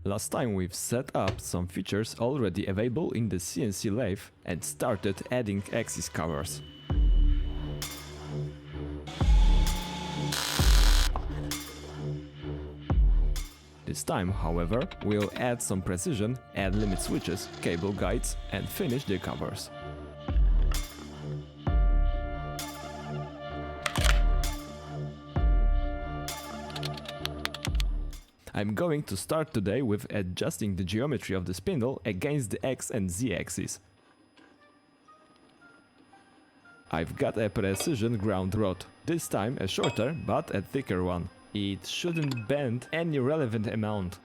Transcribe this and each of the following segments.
Last time we've set up some features already available in the CNC lathe and started adding axis covers. This time, however, we'll add some precision, add limit switches, cable guides and finish the covers. I'm going to start today with adjusting the geometry of the spindle against the X and Z axis. I've got a precision ground rod, this time a shorter but a thicker one. It shouldn't bend any relevant amount.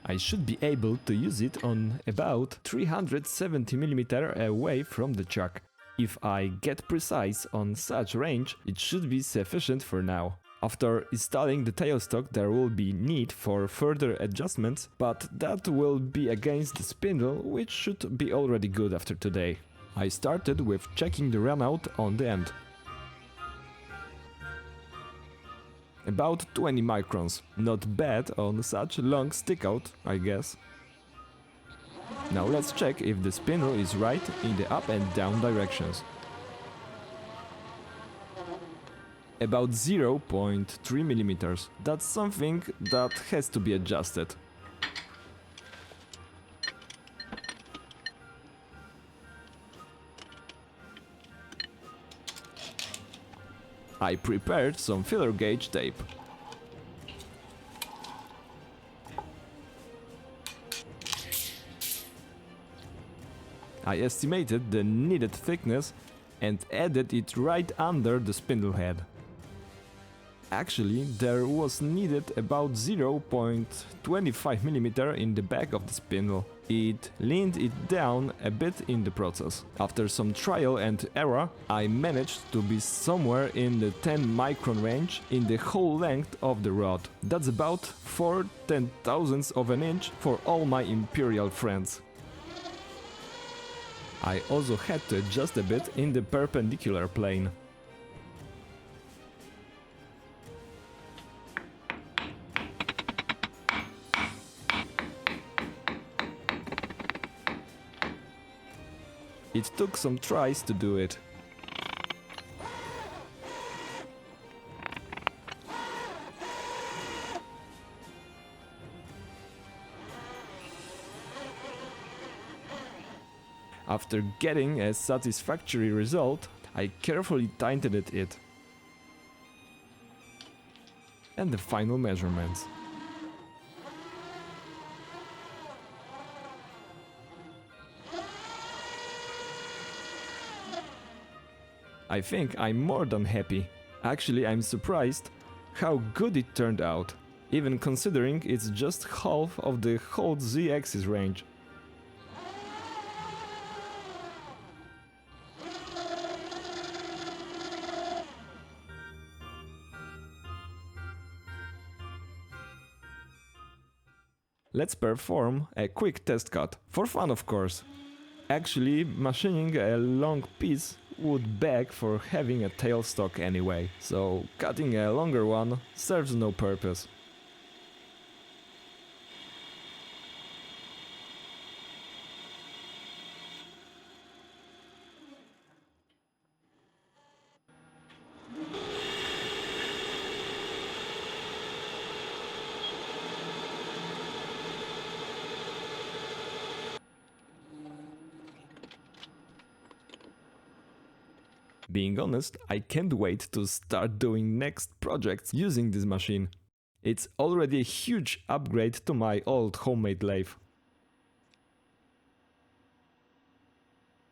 I should be able to use it on about 370mm away from the chuck. If I get precise on such range, it should be sufficient for now. After installing the tailstock there will be need for further adjustments, but that will be against the spindle, which should be already good after today. I started with checking the runout on the end. About 20 microns, not bad on such long stickout, I guess. Now let's check if the spindle is right in the up and down directions. About 0.3mm, that's something that has to be adjusted. I prepared some filler gauge tape. I estimated the needed thickness and added it right under the spindle head. Actually, there was needed about 0.25mm in the back of the spindle. It leaned it down a bit in the process. After some trial and error, I managed to be somewhere in the 10 micron range in the whole length of the rod. That's about 4/10,000ths of an inch for all my imperial friends. I also had to adjust a bit in the perpendicular plane. It took some tries to do it. After getting a satisfactory result, I carefully tightened it. And the final measurements. I think I'm more than happy. Actually, I'm surprised how good it turned out, even considering it's just half of the whole Z-axis range. Let's perform a quick test cut, for fun of course. Actually, machining a long piece would beg for having a tailstock anyway, so cutting a longer one serves no purpose. Being honest, I can't wait to start doing next projects using this machine. It's already a huge upgrade to my old homemade lathe.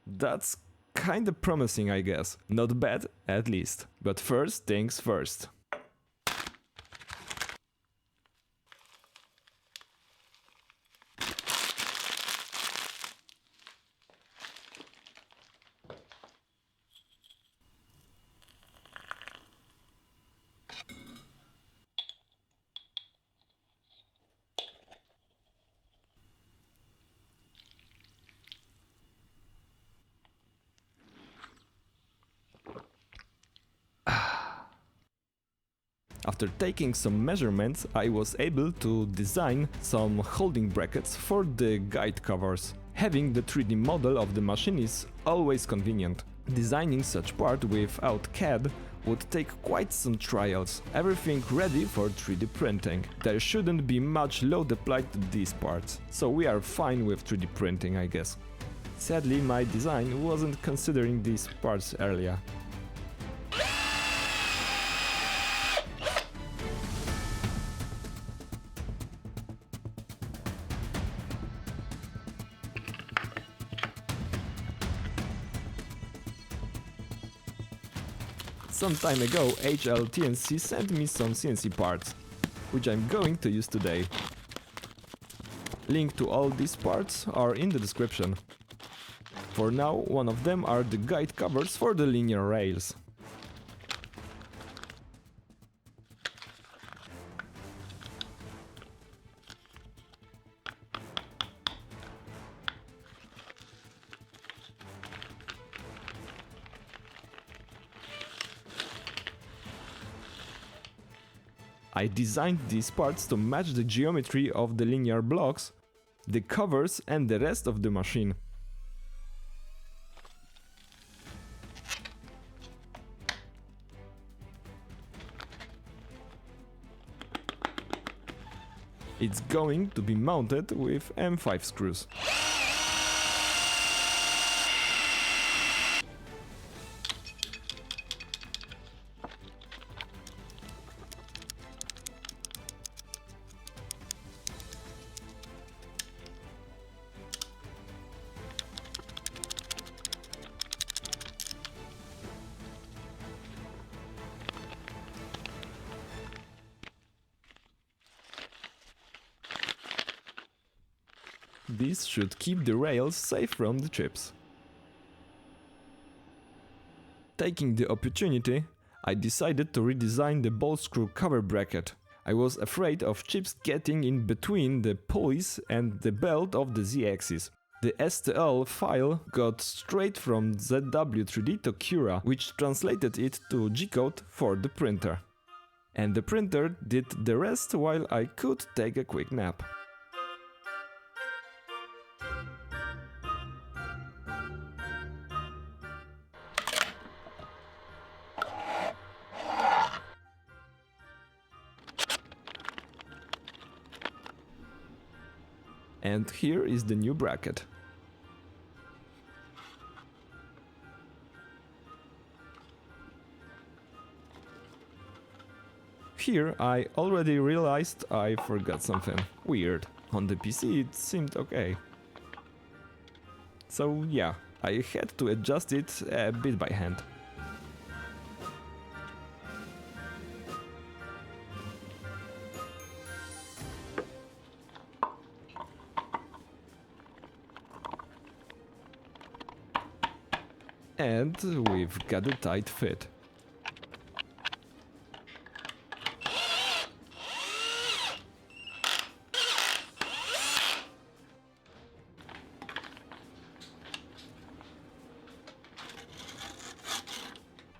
That's kinda promising, I guess. Not bad, at least. But first things first. After taking some measurements, I was able to design some holding brackets for the guide covers. Having the 3D model of the machine is always convenient. Designing such part without CAD would take quite some trials. Everything ready for 3D printing. There shouldn't be much load applied to these parts, so we are fine with 3D printing, I guess. Sadly, my design wasn't considering these parts earlier. Some time ago, HLTNC sent me some CNC parts, which I'm going to use today. Link to all these parts are in the description. For now, one of them are the guide covers for the linear rails. I designed these parts to match the geometry of the linear blocks, the covers and the rest of the machine. It's going to be mounted with M5 screws. This should keep the rails safe from the chips. Taking the opportunity, I decided to redesign the ball screw cover bracket. I was afraid of chips getting in between the pulleys and the belt of the Z-axis. The STL file got straight from ZW3D to Cura, which translated it to G-code for the printer. And the printer did the rest while I could take a quick nap. And here is the new bracket. Here I already realized I forgot something weird. On the PC it seemed okay. So yeah, I had to adjust it a bit by hand. And we've got a tight fit.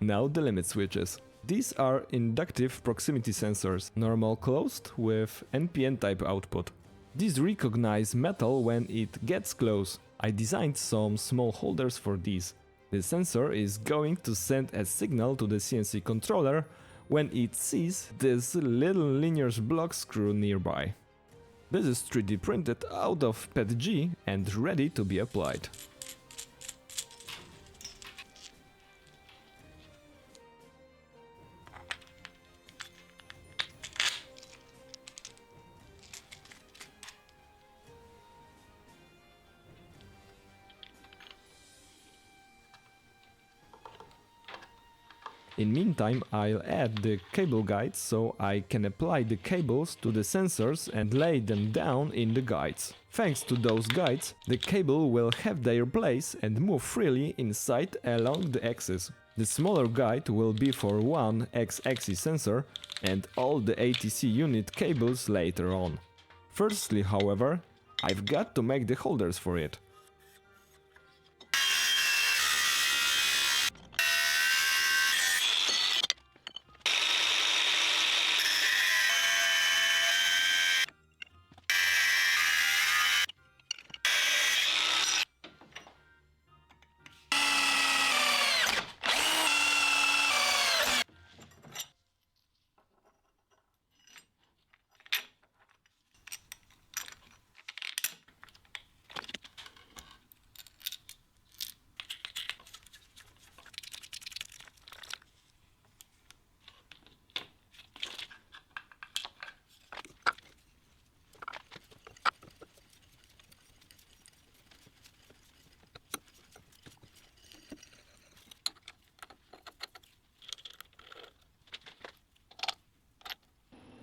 Now the limit switches. These are inductive proximity sensors, normal closed with NPN type output. These recognize metal when it gets close. I designed some small holders for these. The sensor is going to send a signal to the CNC controller when it sees this little linear block screw nearby. This is 3D printed out of PETG and ready to be applied. In meantime, I'll add the cable guides so I can apply the cables to the sensors and lay them down in the guides. Thanks to those guides, the cable will have their place and move freely inside along the axis. The smaller guide will be for one X-axis sensor and all the ATC unit cables later on. Firstly, however, I've got to make the holders for it.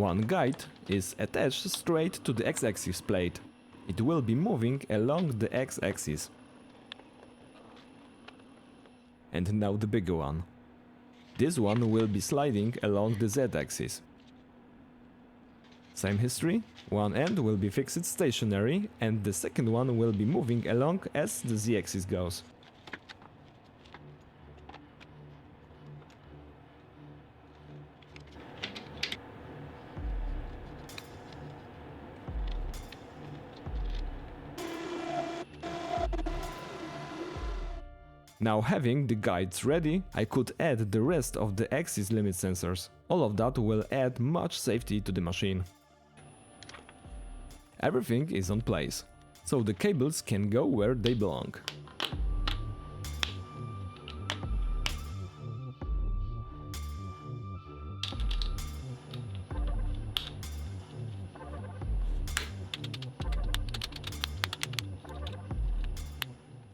One guide is attached straight to the x-axis plate. It will be moving along the x-axis. And now the bigger one. This one will be sliding along the z-axis. Same history, one end will be fixed stationary and the second one will be moving along as the z-axis goes. Now having the guides ready, I could add the rest of the axis limit sensors. All of that will add much safety to the machine. Everything is on place, so the cables can go where they belong.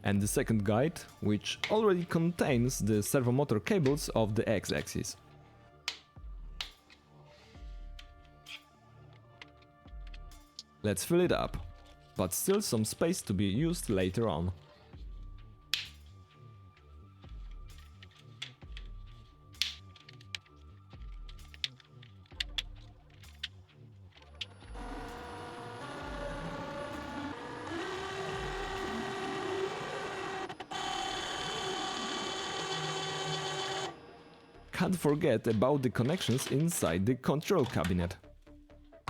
And the second guide, which already contains the servomotor cables of the x-axis. Let's fill it up, but still some space to be used later on. Can't forget about the connections inside the control cabinet.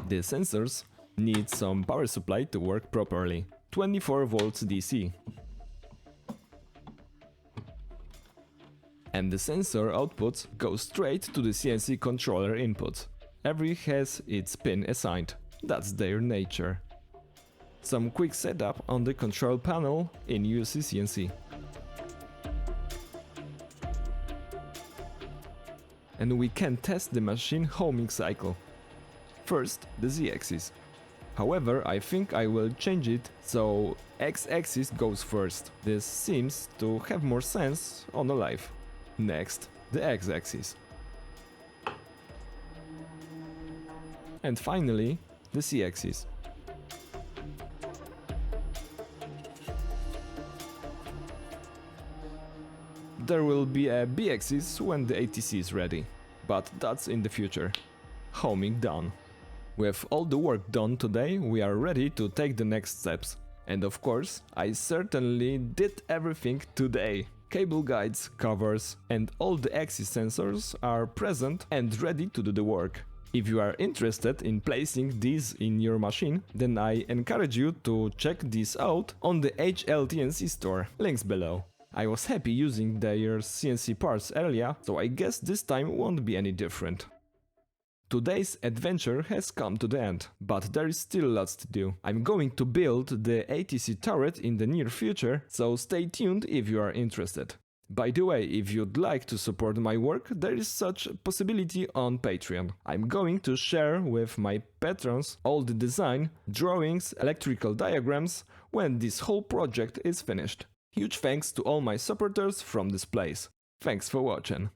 The sensors need some power supply to work properly, 24 volts DC. And the sensor outputs go straight to the CNC controller inputs. Every has its pin assigned, that's their nature. Some quick setup on the control panel in UC CNC. And we can test the machine homing cycle. First, the z-axis. However, I think I will change it so x-axis goes first. This seems to have more sense on a lathe. Next, the x-axis. And finally, the c-axis. There will be a b-axis when the ATC is ready, but that's in the future. Homing done. With all the work done today, we are ready to take the next steps. And of course, I certainly did everything today. Cable guides, covers, and all the axis sensors are present and ready to do the work. If you are interested in placing these in your machine, then I encourage you to check this out on the HLTNC store, links below. I was happy using their CNC parts earlier, so I guess this time won't be any different. Today's adventure has come to the end, but there is still lots to do. I'm going to build the ATC turret in the near future, so stay tuned if you are interested. By the way, if you'd like to support my work, there is such a possibility on Patreon. I'm going to share with my patrons all the design, drawings, electrical diagrams when this whole project is finished. Huge thanks to all my supporters from this place. Thanks for watching.